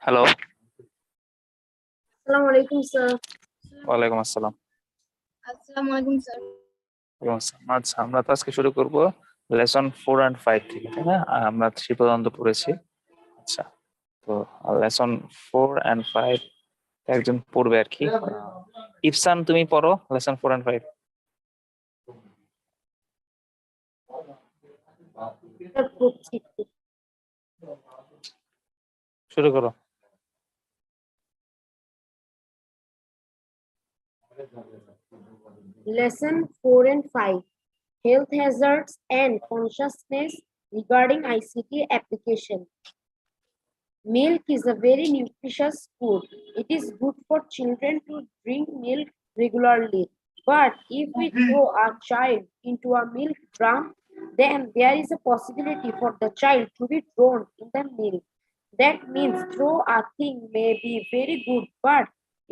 Hello. আসসালামু আলাইকুম sir. ওয়ালাইকুম আসসালাম। আসসালামু আলাইকুম স্যার। আচ্ছা, আমরা তো আজকে শুরু করব লেসন 4 and 5 থেকে, তাই না? আমরা 3 পর্যন্ত পড়েছি। আচ্ছা, তো লেসন 4 and 5 একজন পড়বে আর কি। ইফসান, তুমি পড়ো লেসন 4 and 5। স্যার পড়ছি। শুরু করো। Lesson 4 and 5, Health Hazards and Consciousness regarding ICT application. Milk is a very nutritious food. It is good for children to drink milk regularly. But if we throw a child into a milk drum, then there is a possibility for the child to be drowned in the milk. That means throw a thing may be very good, but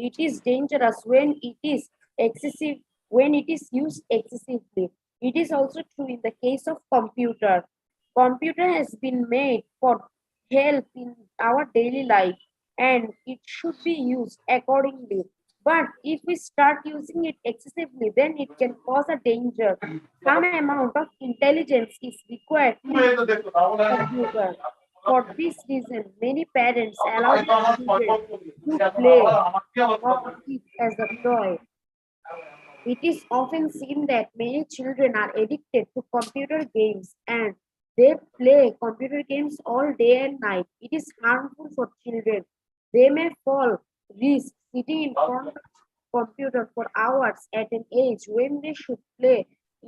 it is dangerous when it is excessive, when it is used excessively. It is also true in the case of computer. Computer has been made for help in our daily life and it should be used accordingly. But if we start using it excessively, then it can cause a danger. Some amount of intelligence is required to use a computer. For this reason, many parents allow their children to play of it as a toy. It is often seen that many children are addicted to computer games and they play computer games all day and night. It is harmful for children. They may fall risk sitting in front of computer for hours at an age when they should play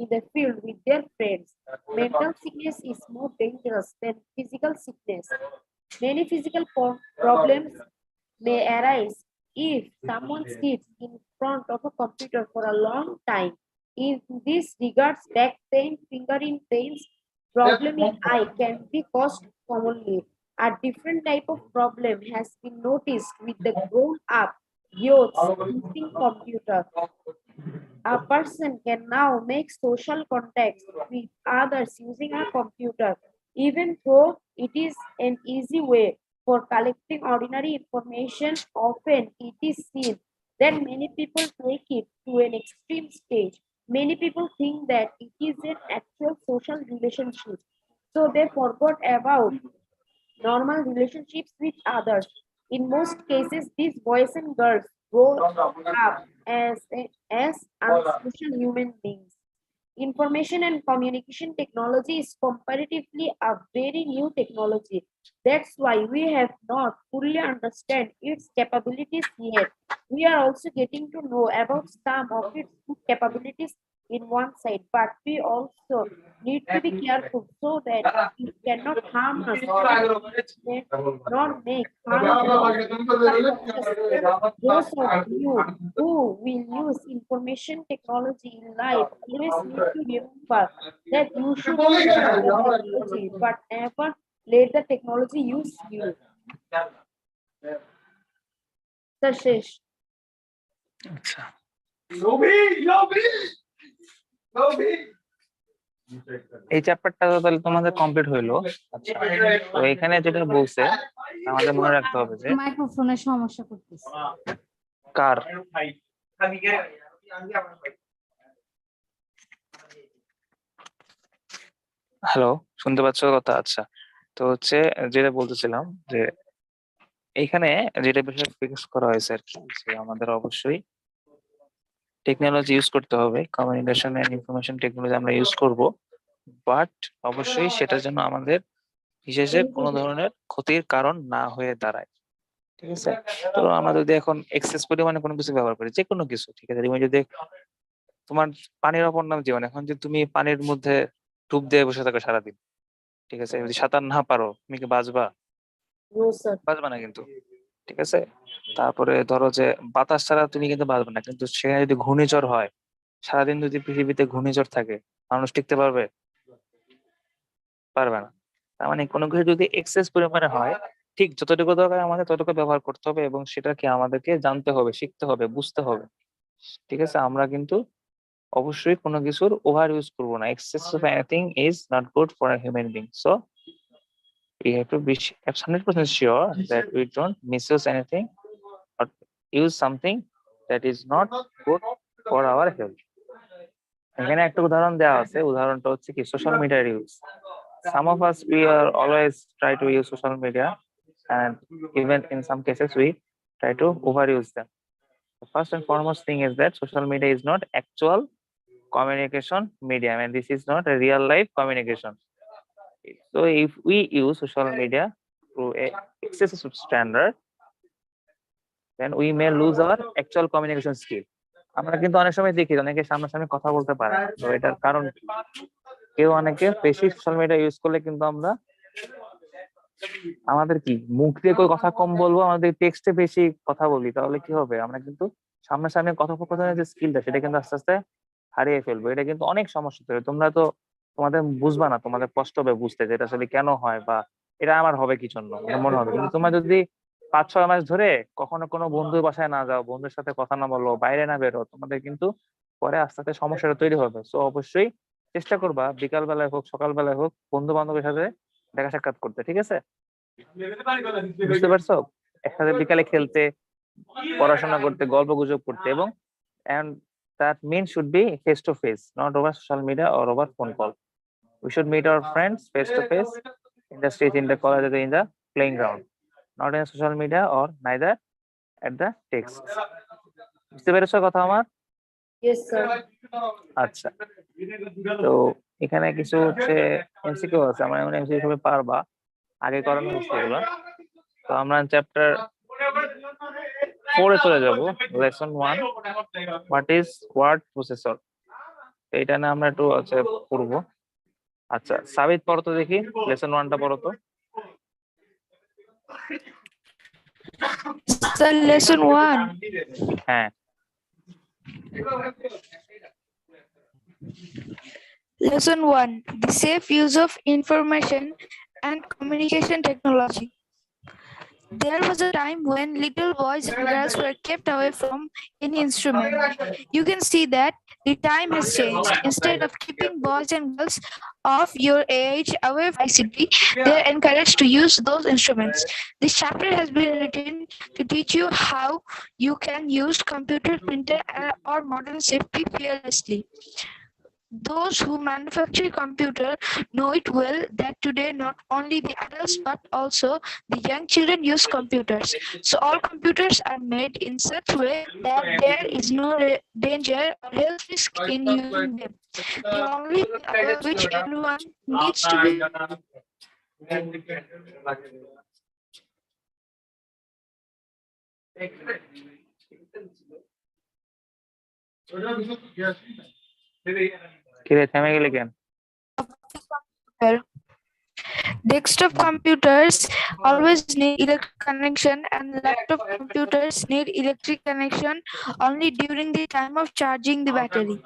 in the field with their friends. Mental sickness is more dangerous than physical sickness. Many physical problems may arise if someone sits in front of a computer for a long time. In this regards, back pain, fingering pains, problem in eye can be caused commonly. A different type of problem has been noticed with the grown-up youths using computer. A person can now make social contacts with others using a computer, even though it is an easy way for collecting ordinary information. Often it is seen that many people take it to an extreme stage. Many people think that it is an actual social relationship, so they forgot about normal relationships with others. In most cases, these boys and girls grow up as unsocial human beings. Information and communication technology is comparatively a very new technology. That's why we have not fully understand its capabilities yet. We are also getting to know about some of its good capabilities in one side, but we also need to be careful so that it cannot harm us nor make harm to our consciousness. Those of you who will use information technology in life always need to remember that you should use the technology, but never let the technology use you. Sashish. আচ্ছা, এই চ্যাপ্টারটা তো তাহলে তোমাদের complete হইলো। আচ্ছা, তো এখানে যেটা বলছে আমাদের মনে রাখতে হবে যে মাইক্রোফোনের সমস্যা করতেছে। কার হ্যালো, শুনতে পাচ্ছ কথা? আচ্ছা, তো হচ্ছে যেটা বলতেছিলাম যে এইখানে যেটা বিষয় ফিক্স করা হয়েছে আর কি, যে আমাদের অবশ্যই টেকনোলজি ইউজ করতে হবে, কমিউনিকেশন এন্ড ইনফরমেশন টেকনোলজি আমরা ইউজ করব, বাট অবশ্যই সেটা যেন আমাদের বিশেষে কোনো ধরনের ক্ষতির কারণ না হয়ে দাঁড়ায়। ঠিক আছে? তো আমরা যদি এখন এক্সেস পরিমাণে কোনো কিছু ব্যবহার করি, যে কোনো কিছু, ঠিক আছে, তুমি যদি তোমার পানির অপর নাম জীবন, এখন যে তুমি পানির মধ্যে ডুব দিয়ে বসে থাকো সারাদিন, ঠিক আছে, যদি সাঁতার না পারো তুমি কি বাঁচবা? বাঁচবা না কিন্তু। ঠিক আছে, তারপরে ধরো যে বাতাস ছাড়া তুমি কিন্তু বাঁচবে না, কিন্তু সেখানে যদি ঘূর্ণিঝড় হয়, সারাদিন যদি পৃথিবীতে ঘূর্ণিঝড় থাকে, মানুষ টিকতে পারবে? পারবে না। তার মানে কোনো কিছু যদি এক্সেস পরিমাণে হয় ঠিক যতটুকু দরকার আমাদের ততটুকু ব্যবহার করতে হবে এবং সেটাকে আমাদেরকে জানতে হবে, শিখতে হবে, বুঝতে হবে। ঠিক আছে, আমরা কিন্তু অবশ্যই কোনো কিছুর ওভার ইউজ করবো না। Access of anything is not good for a human being. So we have to be 100% sure that we don't misuse anything or use something that is not good for our health. এখানে একটা উদাহরণ দেওয়া আছে, উদাহরণটা হচ্ছে কি social মিডিয়ার use. Some of us we are always try to use social media and even in some cases we try to overuse them. The first and foremost thing is that social media is not actual communication medium and this is not a real life communication. So if we use social media to a excessive standard, then we may lose our actual communication skill. আমরা কিন্তু অনেক সময় দেখি অনেকে সামনাসামনি কথা বলতে পারে না। তো এটার কারণ কি? কেউ অনেকে বেশি সোশ্যাল মিডিয়া ইউজ করলে কিন্তু আমরা আমাদের কি মুখ দিয়ে કોઈ কথা কম বলবো, আমাদের টেক্সটে বেশি কথা বলি, তাহলে কি হবে? আমরা কিন্তু সামনাসামনি কথোপকথনের যে স্কিলটা সেটা কিন্তু আস্তে আস্তে হারিয়ে ফেলবো। এটা কিন্তু অনেক সমস্যা তৈরি। তোমরা তো তোমাদের বুঝবা না, তোমাদের কষ্ট হবে বুঝতে যে এটা আসলে কেন হয় বা এটা আমার হবে কি জন্য এটা মনে হবে। কিন্তু তোমরা যদি 5-6 মাস ধরে কখনো কোনো বন্ধুর বাসায় না যাও, বন্ধুর সাথে কথা না বলো, বাইরে না বেরো, তোমাদের কিন্তু পরে আস্তে আস্তে সমস্যাটা তৈরি হবে। সো অবশ্যই চেষ্টা করবা বিকাল বেলায় হোক সকাল বেলায় হোক বন্ধু বান্ধবের সাথে দেখা সাক্ষাৎ করতে। ঠিক আছে, বুঝতে পারছো? একসাথে বিকালে খেলতে, পড়াশোনা করতে, গল্প গুজব করতে এবং and that mean should be face to face, not over social media or over phone call. We should meet our friends face to face in the street, in the college, or in the playing ground, not in social media or neither at the text. বুঝতে পেরেছো কথা আমার? Yes, sir. আচ্ছা, তো এখানে কিছু হচ্ছে MCQ আছে, আমরা এমন এমসিকিউ হিসেবে পারবা, আগে করানো হচ্ছে এগুলো। তো আমরা চ্যাপ্টার 4 এ চলে যাব, lesson 1, what is word processor. এইটা না আমরা একটু হচ্ছে পড়বো। আচ্ছা সাবিত পড়ো তো দেখি, লেসন 1টা পড়ো তো। Sir, lesson 1. হ্যাঁ, Lesson 1. The safe use of information and communication technology. There was a time when little boys and girls were kept away from any instrument. You can see that the time has changed. Instead of keeping boys and girls of your age away from ICT, they are encouraged to use those instruments. This chapter has been written to teach you how you can use computer, printer, or modern safety fearlessly. Those who manufacture computer know it well that today not only the adults but also the young children use computers. So all computers are made in such way that there is no danger or health risk in using them. The only thing about which everyone needs to be কি রে থেমে গেলে কেন? Desktop computers always need electric connection and laptop computers need electric connection only during the time of charging the battery.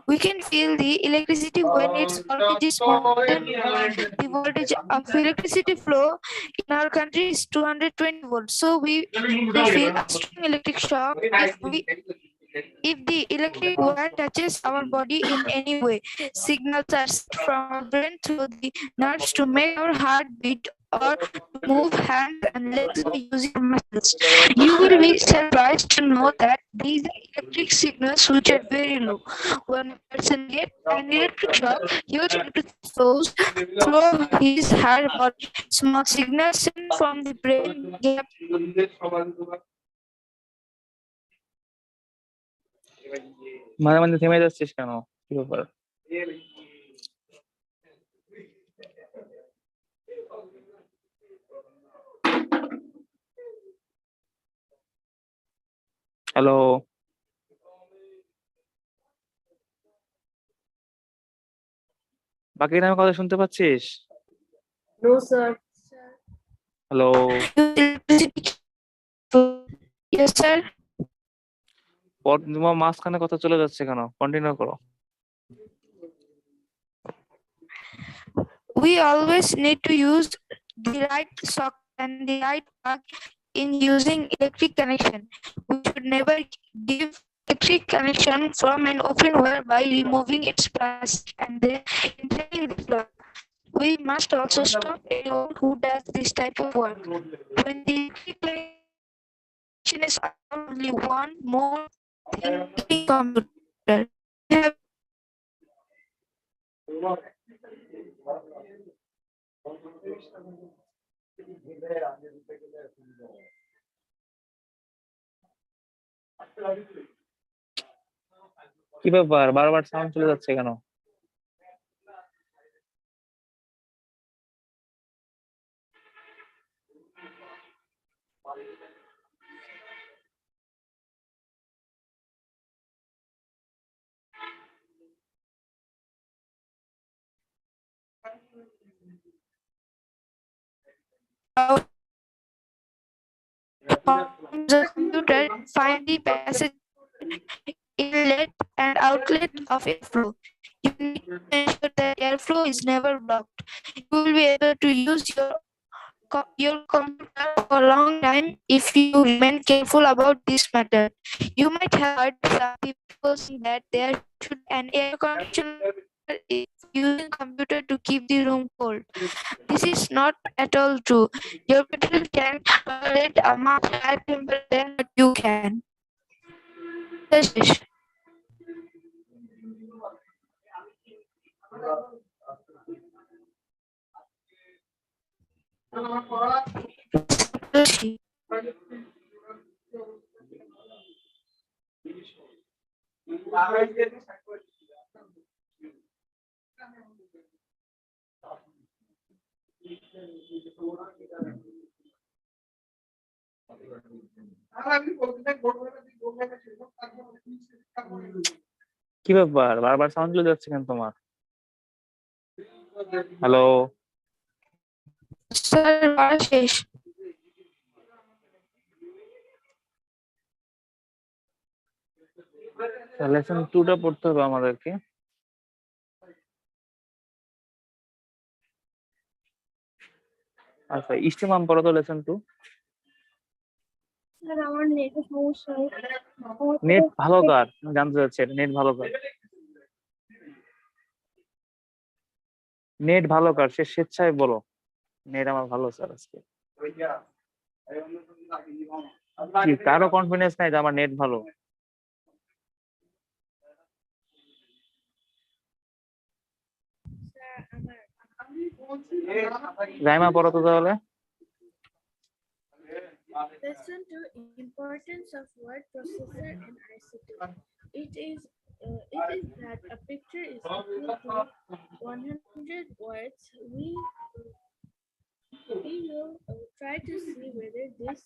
We can feel the electricity when its voltage is more than the voltage of electricity flow in our country is 220 volts. So we feel a strong electric shock if the electric wire touches our body in any way. Signals are sent from our brain through the nerves to make our heart beat or to move hands and legs by using muscles. You will be surprised to know that these are electric signals which are very low. When a person gets an electric shock, huge electricity flows through his heart body. Small signals sent from the brain gap মাঝে মাঝে থেমে যাচ্ছিস কেন? কি ব্যাপার? Hello, বাকি আমি কথা শুনতে পাচ্ছিস? No, sir. Hello, Yes, sir. তোমার মাঝখানে কথা চলে যাচ্ছে কেন? কন্টিনিউ করো। We always need to use the right socket and the right path in using electric connection. We should never give electric connection from an open wire by removing its plastic and then entering the plug. We must also stop anyone who does this type of work. When the electric connection is only one more thing in computer. We have কি ব্যাপার, বারবার sound চলে যাচ্ছে কেন? on the computer find the passage inlet and outlet of airflow. You need to ensure that airflow is never blocked. You will be able to use your computer for a long time if you remain careful about this matter. You might have heard some people saying that there should an air conditioner using computer to keep the room cold. This is not at all true. Your computer can tolerate a much higher temperature than what you can. Yes. কি ব্যাপার, বারবার sound চলে যাচ্ছে কেন তোমার? Hello, sir পড়া শেষ। Lesson 2টা পড়তে হবে আমাদেরকে। আচ্ছা, ইস্তেমাম পড়ো তো লেসন 2। স্যার আমার নেটে সমস্যা নেট ভালো কার জানতে চাচ্ছি, নেট ভালো কার? নেট ভালো কার সে স্বেচ্ছায় বলো। নেট আমার ভালো স্যার আজকে। কি কারো কনফিডেন্স নাই যে আমার নেট ভালো? রাইমা পড়ো তো তাহলে। Lesson 2: Importance of word processor in ICT. It is that a picture is equal to 100 words. We will try to see whether this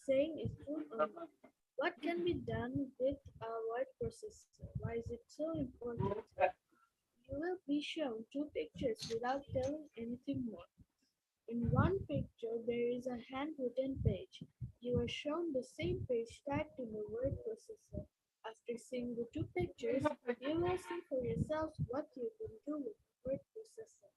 saying is true or not. What can be done with a word processor? Why is it so important? You will be shown two pictures without telling anything more. In one picture, there is a handwritten page. You are shown the same page typed in the word processor. After seeing the two pictures, you will see for yourselves what you can do with the word processor.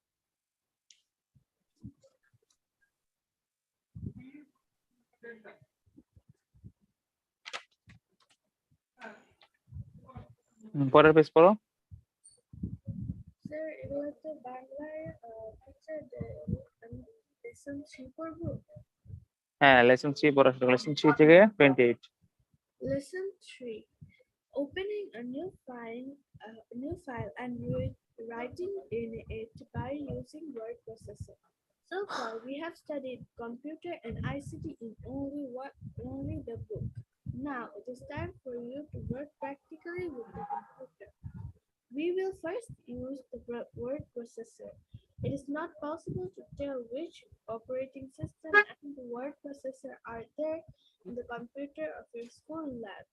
পরের page পড়ো। Sir, এগুলো তো বাংলার teacher lesson 3 পড়বো। হ্যাঁ, lesson 3 পড়া শুরু। Lesson 3 থেকে 28। Lesson 3: Opening a new file and writing in it by using word processor. So far, we have studied computer and ICT in only the book. Now it is time for you to work practically with the computer. We will first use the word processor. It is not possible to tell which operating system and the word processor are there in the computer of your school lab.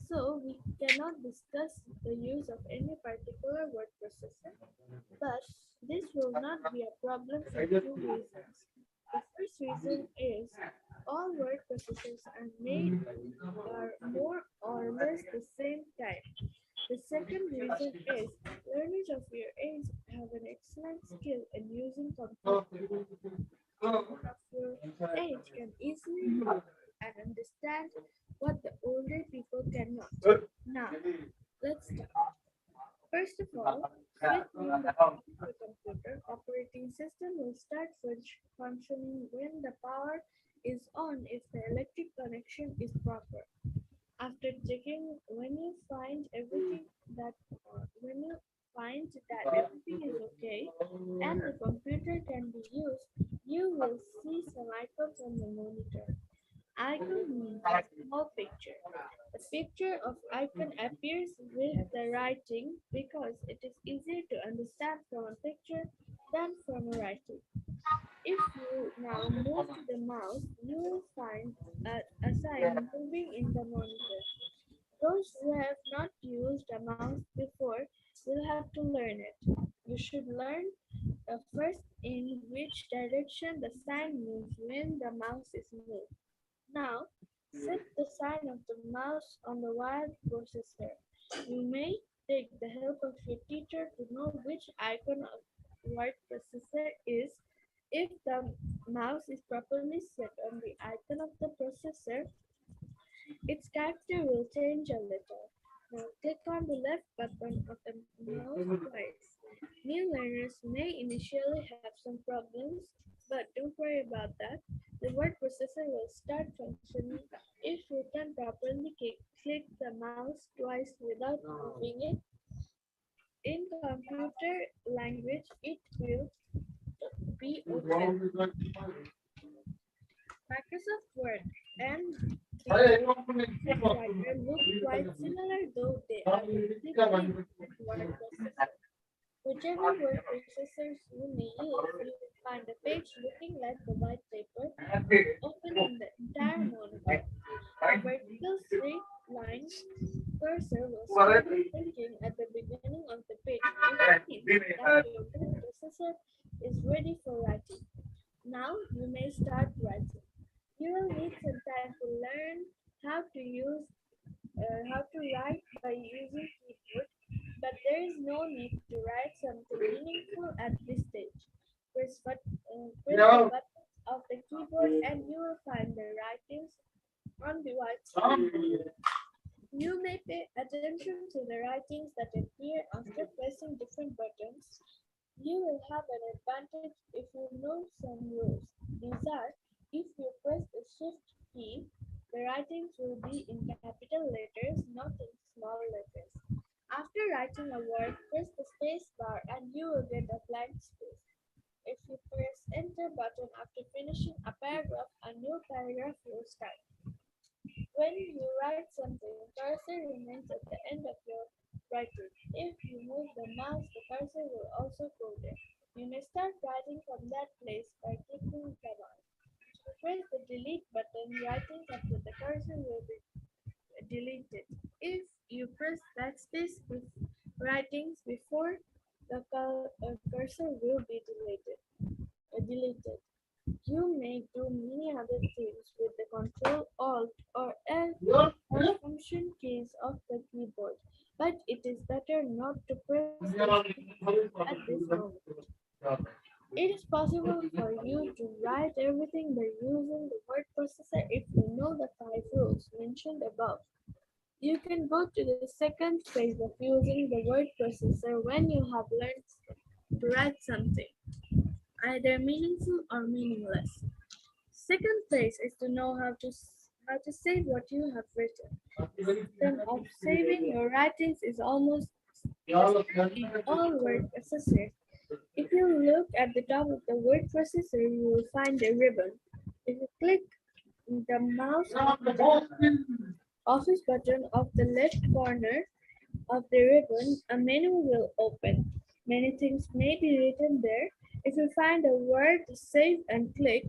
So we cannot discuss the use of any particular word processor. But this will not be a problem for two reasons. The first reason is all word processors are more or less the same type. The second reason is learners of your age have an excellent skill in using computers. Of your age cannot. Now, let's start. First of all, switch on the computer operating system will start functioning when the power is on if the electric connection is proper. After checking, when you find that everything is okay and the computer can be used, you will see some icons on the monitor. Icon means a small picture. The picture of icon appears with the writing because it is easier to understand from a picture than from a writing. If you now move to the mouse, you will find a sign moving in the monitor. Those who have not used a mouse before will have to learn it. You should learn first in which direction the sign moves when the mouse is moved. Now, set the sign of the mouse on the word processor. You may take the help of your teacher to know which icon of word processor is. If the mouse is properly set on the icon of the processor, its character will change a little. Now click on the left button of the mouse twice. New learners may initially have some problems, but don't worry about that. The word processor will start functioning if you can properly click the mouse twice without moving it. In computer language, it will be okay. Microsoft Word and the writer look quite similar, though they are completely different word processors. Whichever word processors you may use, you will find a page looking like the white paper open in the entire monitor. A vertical straight line cursor will start blinking at the beginning of the page. It means that your word processor is ready for writing. Now you may start writing. You will need some time to learn how to write by using keyboard, but there is no need to write something meaningful at this stage. Press the buttons of the keyboard and you will find the writings on the white screen. You may pay attention to the writings that appear after pressing different buttons. You will have an advantage if you know some rules. These are, if you press the shift key, the writings will be in capital letters, not in small letters. After writing a word, press the space bar and you will get a blank space. If you press enter button after finishing a paragraph, a new paragraph will start. When you write something, cursor remains at the end of your writing. If you move the mouse, the cursor will also go there. You may start writing from that place by clicking the mouse. To press the delete button, writings after the cursor will be deleted. If you press backspace with writings before the cursor will be deleted. You may do many other things with the Control, Alt, or L or function keys of the keyboard, but it is better not to press those keys at this moment. It is possible for you to write everything by using the word processor if you know the 5 rules mentioned above. You can go to the second phase of using the word processor when you have learned to write something, either meaningful or meaningless. Second phase is to know how to save what you have written. The system of saving your writings is almost in all word processors. If you look at the top of the word processor, you will find a ribbon. If you click the mouse on the office button of the left corner of the ribbon, a menu will open. Many things may be written there. If you find a word to save and click,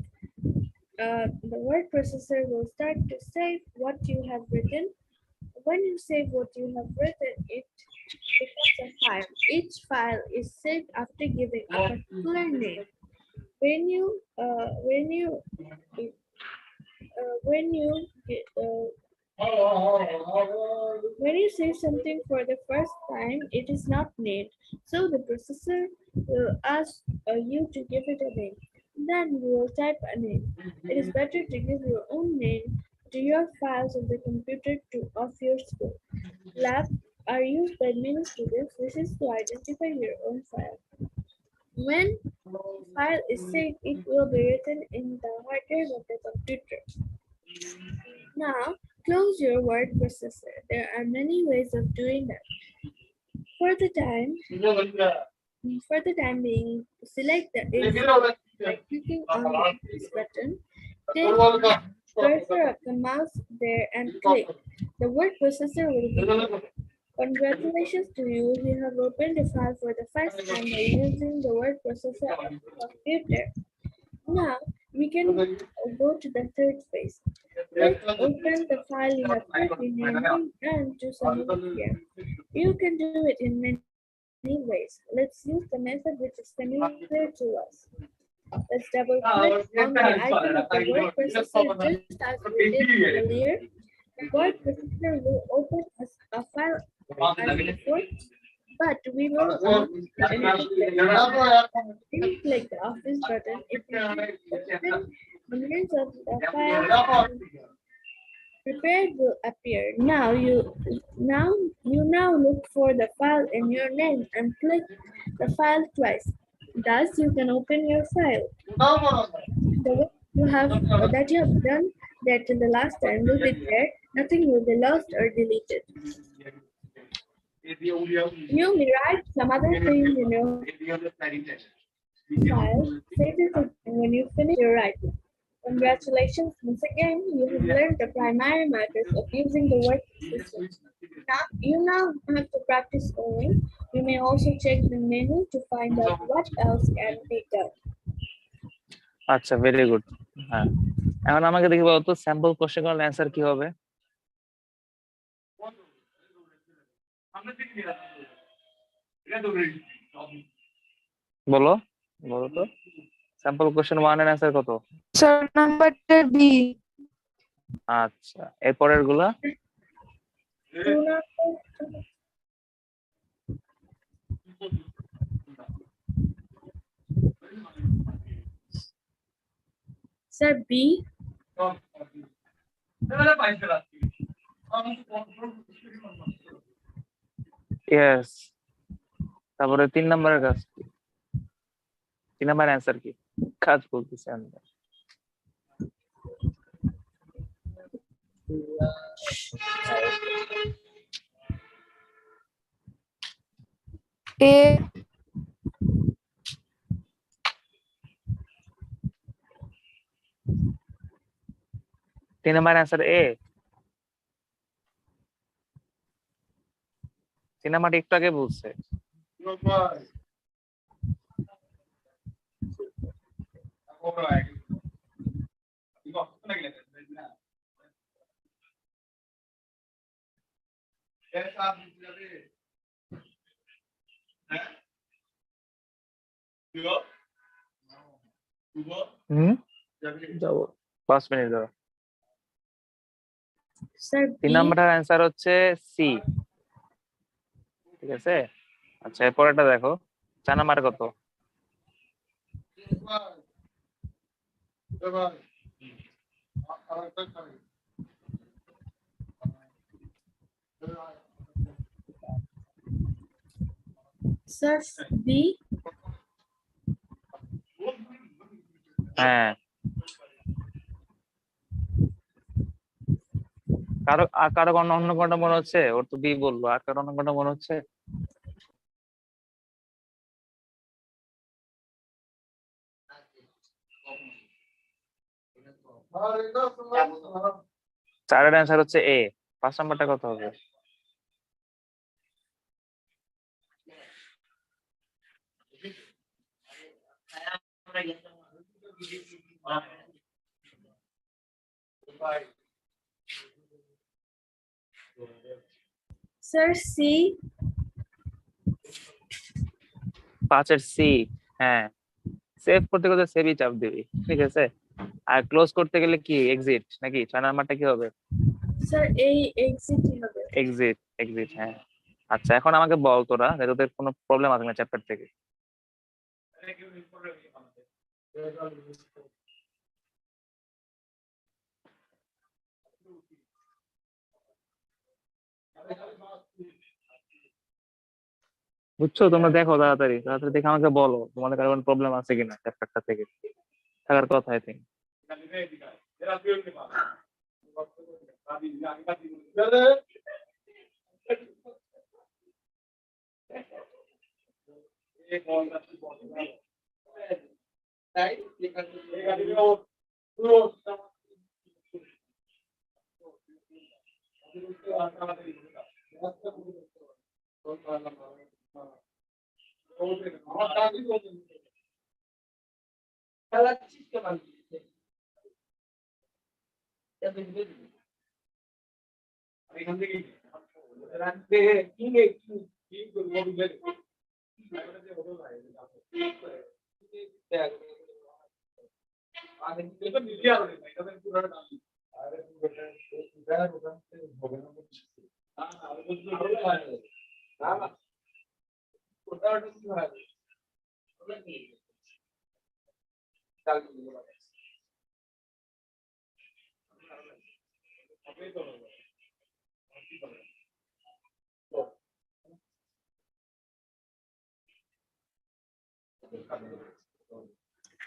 the word processor will start to save what you have written. When you save what you have written, it becomes a file. Each file is saved after giving a particular name. When you when you save something for the first time, it is not named, so the processor will ask you to give it a name. Then you will type a name. It is better to give your own name to your files of the computer to of your school. Lab are used by many students. This is to identify your own file. When file is saved, it will be written in the hard drive of the computer. Now, close your word processor. There are many ways of doing that. For the time being, select the exit by clicking on this button. Take the cursor of the mouse there and click. The word processor will begin. Congratulations to you. You have opened a file for the first time by using the word processor of the computer. Now, we can go to the third phase. Let's open the file you have typed in your name and to submit here. You can do it in many ways. Let's use the method which is familiar to us. Let's double click on the icon of the word processor just as we did earlier. The word processor will open a file as before, but we will click the office button. It will open millions of the files prepared will appear. Now look for the file in your name and click the file twice. Thus you can open your file. The way you have done that the last time will be there. Nothing will be lost or deleted. You may write some other things in your file. Save it when you finish your writing. Congratulations once again, you have learned the primary matters of using the word system. You now have to practice only. You may also check the menu to find out what else can be done. আচ্ছা, very good. হ্যাঁ, এখন আমাকে দেখি বলতো sample কোশ্চেনের answer কি হবে। বলো বলো তো স্যাম্পল কোশ্চেন 1 এর অ্যান্সার কত? Sir, number B. আচ্ছা, এরপরের গুলা? Sir, B. ইয়েস। তারপরে 3 নম্বরের কাজ কি? 3 নম্বরের অ্যান্সার কি? কাজ বলতেছি আমি। A. 3 নম্বরের অ্যান্সার এ। 3 নাম্বারটা একটু আগে বলছে। যাবো 5 মিনিট ধরো। Sir, 3 B. নাম্বারটার অ্যান্সার হচ্ছে সি। ঠিক আছে, আচ্ছা এরপরেরটা দেখো 4 নাম্বার কত? Sir, B. হ্যাঁ, কারো অন্য কোনটা মনে হচ্ছে? ওর তো বি বললো, আর কারো অন্য কোনটা মনে হচ্ছে? চারের অ্যান্সার হচ্ছে এ। 5 নাম্বারটা কত হবে? Sir, C. 5 এর সি। হ্যাঁ, সেভ করতে করতে সেভই চাপ দিবি, ঠিক আছে। আর ক্লোজ করতে গেলে কি এক্সিট নাকি? 6 নাম্বারটা কি হবে? Sir, A. Exit হবে। এক্সিট, এক্সিট, হ্যাঁ। আচ্ছা, এখন আমাকে বল তোরা যে তোদের কোনো প্রবলেম আছে না চ্যাপ্টার থেকে? বুঝছো? তোমরা দেখো তাড়াতাড়ি তাড়াতাড়ি দেখে আমাকে বলো তোমাদের কারো কোনো প্রবলেম আছে কিনা চ্যাপ্টারটা থেকে থাকার কথা আই থিঙ্ক।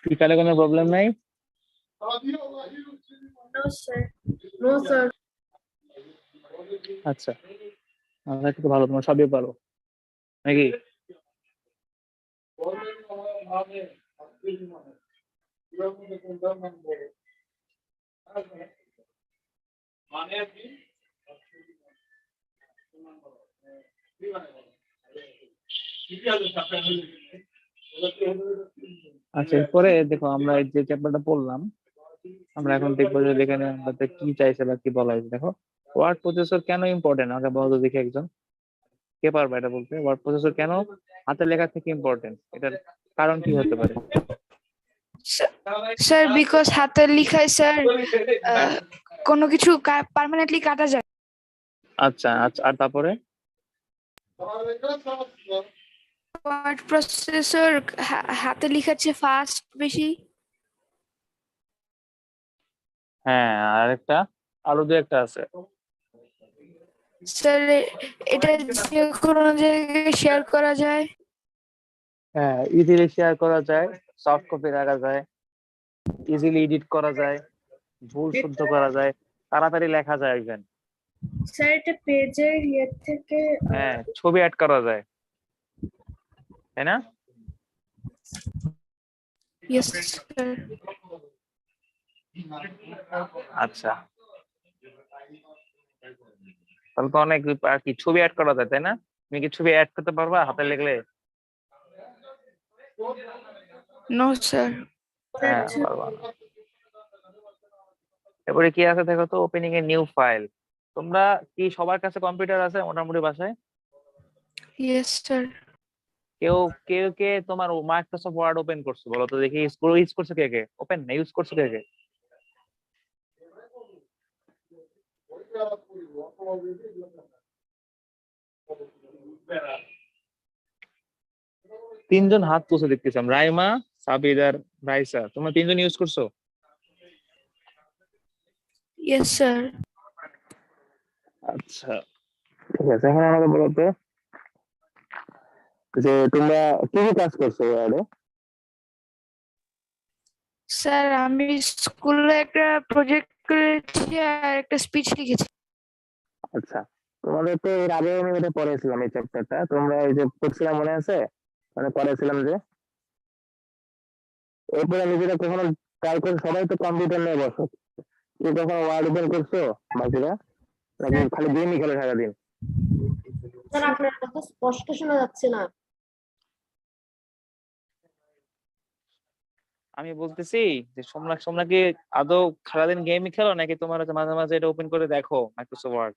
বিকালে কোনো প্রবলেম নাই? No, sir. No, sir. আচ্ছা আমরা একটু ভালো, তোমার সবই পারো নাকি? আচ্ছা এরপরে দেখো আমরা এই যে চ্যাপ্টারটা পড়লাম আমরা এখন দেখবো যে এখানে আমাদের কি চাইছে বা কি বলা হয়েছে। দেখো ওয়ার্ড প্রসেসর কেন ইম্পর্টেন্ট আমাকে বলো তো দেখি একজন, কে পারবে এটা বলতে? ওয়ার্ড প্রসেসর কেন হাতের লেখা থেকে ইম্পর্টেন্ট, এটার কারণ কি হতে পারে? স্যার বিকজ হাতের লিখায় স্যার কোনো কিছু পার্মানেন্টলি কাটা যায়। আচ্ছা আচ্ছা আর তারপরে? ওয়ার্ড প্রসেসর হাতে লিখার চেয়ে ফাস্ট বেশি। হ্যাঁ আরেকটা, আরো দু একটা আছে। স্যার এটা যে কোনো জায়গায় শেয়ার করা যায়। হ্যাঁ ইজিলি শেয়ার করা যায়, সফট কপি রাখা যায়, ইজিলি এডিট করা যায়, ভুল শুদ্ধ করা যায়, তাড়াতাড়ি লেখা যায় ইভেন। স্যার এটা পেজের ইয়ে থেকে হ্যাঁ ছবি অ্যাড করা যায়, তাই না? Yes sir. আচ্ছা তাহলে তো অনেক আর কি ছবি অ্যাড করা যায়, তাই না? তুমি কি ছবি অ্যাড করতে পারবা হাতে লিখলে? No sir. হ্যাঁ পারবা না। এরপরে কি আছে দেখো তো, ওপেনিং এ নিউ ফাইল। তোমরা কি সবার কাছে কম্পিউটার আছে মোটামুটি বাসায়? Yes sir. কেউ কেউ কে তোমার মাইক্রোসফট ওয়ার্ড ওপেন করছো বলো তো দেখি? ইউজ করছো কে কে? ওপেন না ইউজ করছো কে কে? তিনজন হাত তুলছে দেখতেছি, রাইমা, সাবির আর রাইসা, তোমরা তিনজন ইউজ করছো? Yes sir. আচ্ছা ঠিক আছে, এখন আমাকে বলো তো যে তোমরা কি কি কাজ করছো ওয়ার্ডে? স্যার আমি স্কুলে একটা প্রজেক্ট করেছি আর একটা স্পিচ লিখেছি। আচ্ছা তোমাদের তো এর আগে আমি এটা পড়েছিলাম এই চ্যাপ্টারটা, তোমরা এই যে পড়ছিলাম মনে আছে? মানে পড়েছিলাম যে এরপরে আমি যেটা কখনো ট্রাই করে, সবাই তো কম্পিউটার নিয়ে বসো, কেউ কখনো ওয়ার্ড ওপেন করছো বাকিরা, নাকি খালি গেমই খেলে সারাদিন? স্যার আপনার কথা স্পষ্ট শোনা যাচ্ছে না। আমি বলতেছি যে তোমরা তোমরা কি আদৌ সারাদিন গেমই খেলো নাকি তোমার হচ্ছে মাঝে মাঝে এটা ওপেন করে দেখো মাইক্রোসফট ওয়ার্ড?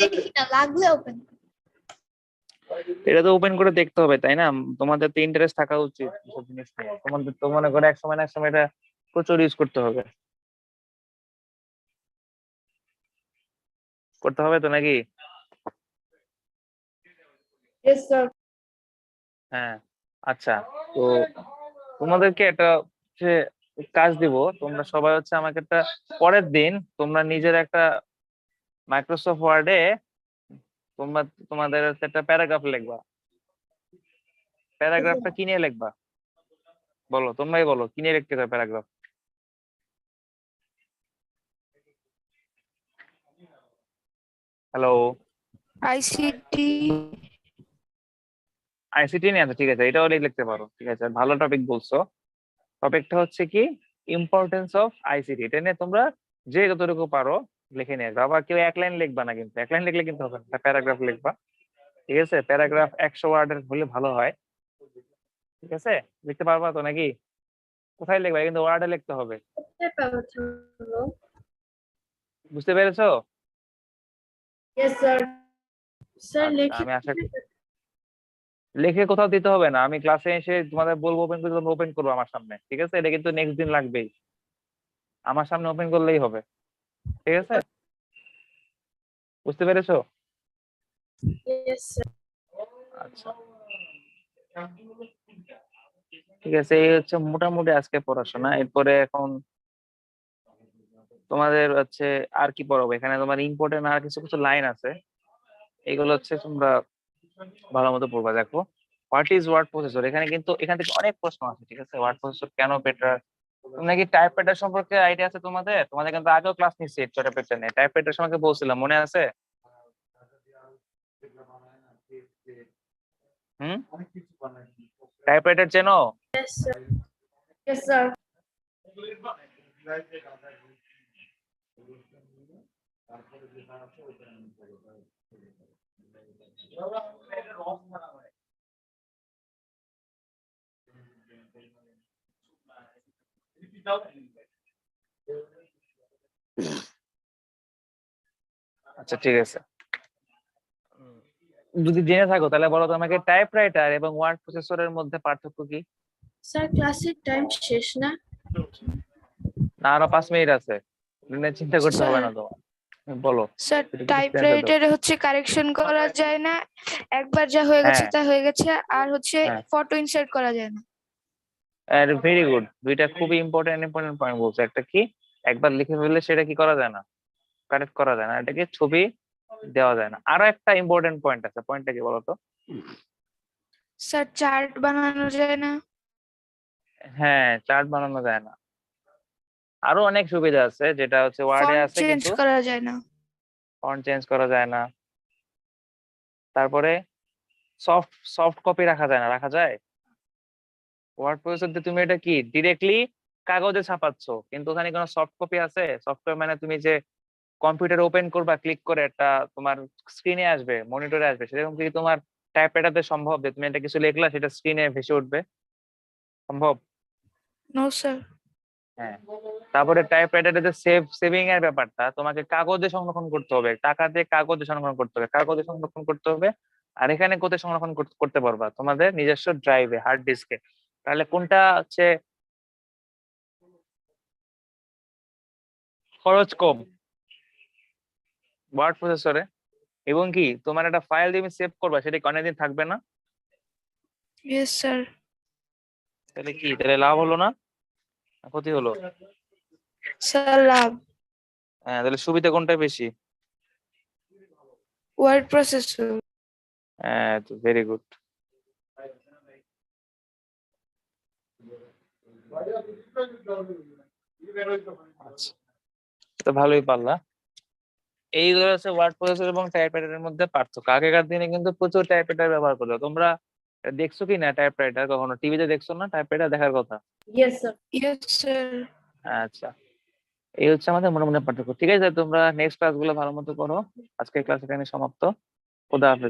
দেখি না লাগলে ওপেন। এটা তো ওপেন করে দেখতে হবে তাই না? তোমাদের তো ইন্টারেস্ট থাকা উচিত এসব জিনিস নিয়ে। তোমাদের তো মনে করে এক সময় না এক সময় এটা প্রচুর ইউজ করতে হবে, করতে হবে তো নাকি? Yes, sir. হ্যাঁ আচ্ছা তো তোমাদেরকে একটা হচ্ছে কাজ দিব, তোমরা সবাই হচ্ছে আমাকে একটা পরের দিন তোমরা নিজের একটা মাইক্রোসফট ওয়ার্ডে তোমরা তোমাদের হচ্ছে একটা প্যারাগ্রাফ লিখবা। প্যারাগ্রাফটা কি নিয়ে লিখবা বলো, তোমরাই বলো কি নিয়ে লিখতে হবে প্যারাগ্রাফ। Hello, ICT. আইসিটি নিয়ে আছে, ঠিক আছে, এটাও লিখতে পারো, ঠিক আছে, ভালো টপিক বলছো। টপিকটা হচ্ছে কি ইম্পর্টেন্স অফ আইসিটি, এটা নিয়ে তোমরা যে যতটুকু পারো লিখে নিয়ে আসবে। আবার কেউ এক লাইন লিখবা না, কিন্তু এক লাইন লিখলে কিন্তু হবে না, প্যারাগ্রাফ লিখবা। ঠিক আছে, প্যারাগ্রাফ 100 ওয়ার্ডের হলে ভালো হয়। ঠিক আছে, লিখতে পারবা তো নাকি? কোথায় লিখবা, কিন্তু ওয়ার্ডে লিখতে হবে। বুঝতে পেরেছো? Yes, sir. স্যার আচ্ছা, লিখে আমি আশা করি লিখে কোথাও দিতে হবে না, আমি ক্লাসে এসে তোমাদের বলবো ওপেন করে, তোমরা ওপেন করবো আমার সামনে। ঠিক আছে, এটা কিন্তু নেক্সট দিন লাগবেই, আমার সামনে ওপেন করলেই হবে। ঠিক আছে, বুঝতে পেরেছো? yes, sir. আচ্ছা, ঠিক আছে, এই হচ্ছে মোটামুটি আজকে পড়াশোনা। এরপরে এখন তোমাদের হচ্ছে আর কি পড়াবো, এখানে তোমার ইম্পর্টেন্ট আর কিছু কিছু লাইন আছে, এগুলো হচ্ছে তোমরা ভালো মতো পড়বা। দেখো, হোয়াট ইজ ওয়ার্ড প্রসেসর, এখানে কিন্তু এখান থেকে অনেক প্রশ্ন আছে। ঠিক আছে, ওয়ার্ড প্রসেসর কেন বেটার, তোমরা কি টাইপরাইটার সম্পর্কে আইডিয়া আছে তোমাদের? তোমাদের কিন্তু আগেও ক্লাস নিচ্ছি টাইপরাইটার নিয়ে, টাইপরাইটার সম্পর্কে বলছিলাম, মনে আছে? হুম, টাইপরাইটার চেনো? Yes, sir. Yes, sir. আচ্ছা, ঠিক আছে, যদি জেনে থাকো তাহলে বলো তো আমাকে টাইপরাইটার এবং ওয়ার্ড প্রসেসরের মধ্যে পার্থক্য কি? স্যার ক্লাসের টাইম শেষ না? না, আরো 5 মিনিট আছে, এটা নিয়ে চিন্তা করতে হবে না তোমার, বলো। স্যার এটা কিছু answer দাও। টাইপরাইটারে হচ্ছে কারেকশন করা যায় না, একবার যা হয়ে গেছে হ্যাঁ, তা হয়ে গেছে, আর হচ্ছে হ্যাঁ, ফটো ইনসার্ট করা যায় না। ভেরি গুড, দুইটা খুবই ইম্পর্টেন্ট পয়েন্ট বলছো। একটা কি, একবার লিখে ফেললে সেটা কি করা যায় না, কারেক্ট করা যায় না, এটাকে ছবি দেওয়া যায় না। আরো একটা ইম্পর্টেন্ট পয়েন্ট আছে, পয়েন্টটা কি বলতো? স্যার চার্ট বানানো যায় না। হ্যাঁ, চার্ট বানানো যায় না। আরো অনেক সুবিধা আছে যেটা হচ্ছে ওয়ার্ডে ফন্ট আছে, চেঞ্জ কিন্তু করা যায় না। ফন্ট চেঞ্জ করা যায় না। তারপরে সফট সফট কপি রাখা যায় না, রাখা যায়? ওয়ার্ড প্রসেসর দিয়ে তুমি এটা কি ডিরেক্টলি কাগজে ছাপাচ্ছ, কিন্তু ওখানে কোনো সফট কপি আছে? সফটওয়্যার মানে তুমি যে কম্পিউটার ওপেন করবা, ক্লিক করে একটা তোমার স্ক্রিনে আসবে, মনিটরে আসবে, সেরকম কি তোমার টাইপরাইটারতে সম্ভব যে তুমি একটা কিছু লিখলা সেটা স্ক্রিনে ভেসে উঠবে? সম্ভব? No sir. হ্যাঁ। তারপরে টাইপরাইটারে যে সেভিং এর ব্যাপারটা, তোমাকে কাগজে সংরক্ষণ করতে হবে, টাকা দিয়ে কাগজে সংরক্ষণ করতে হবে, কাগজে সংরক্ষণ করতে হবে। আর এখানে কোথায় সংরক্ষণ করতে পারবা? তোমাদের নিজস্ব ড্রাইভে, হার্ড ডিস্কে। তাহলে কোনটা হচ্ছে খরচ কম? ওয়ার্ড প্রসেসরে। এবং কি তোমার একটা ফাইল তুমি সেভ করবা, সেটা কি অনেকদিন থাকবে না? Yes sir. তাহলে কি, তাহলে লাভ হলো না ক্ষতি হলো? স্যার লাভ। হ্যাঁ, তাহলে সুবিধা কোনটা বেশি? Word processor. হ্যাঁ, তো ভেরি গুড। আচ্ছা, তো ভালোই পারলা। এইগুলো হচ্ছে ওয়ার্ড প্রসেসর এবং টাইপরাইটারের মধ্যে পার্থক্য। আগেকার দিনে কিন্তু প্রচুর টাইপরাইটার ব্যবহার করতো। তোমরা দেখছো কি না টাইপরাইটার, কখনো টিভিতে দেখছো না? টাইপরাইটার দেখার কথা। Yes, sir. Yes sir. আচ্ছা, এই হচ্ছে আমাদের মনে মনে পার্থক্য। ঠিক আছে, তোমরা নেক্সট ক্লাসগুলো ভালো মতো করো। আজকের ক্লাস এখানে সমাপ্ত। খোদা হাফেজ।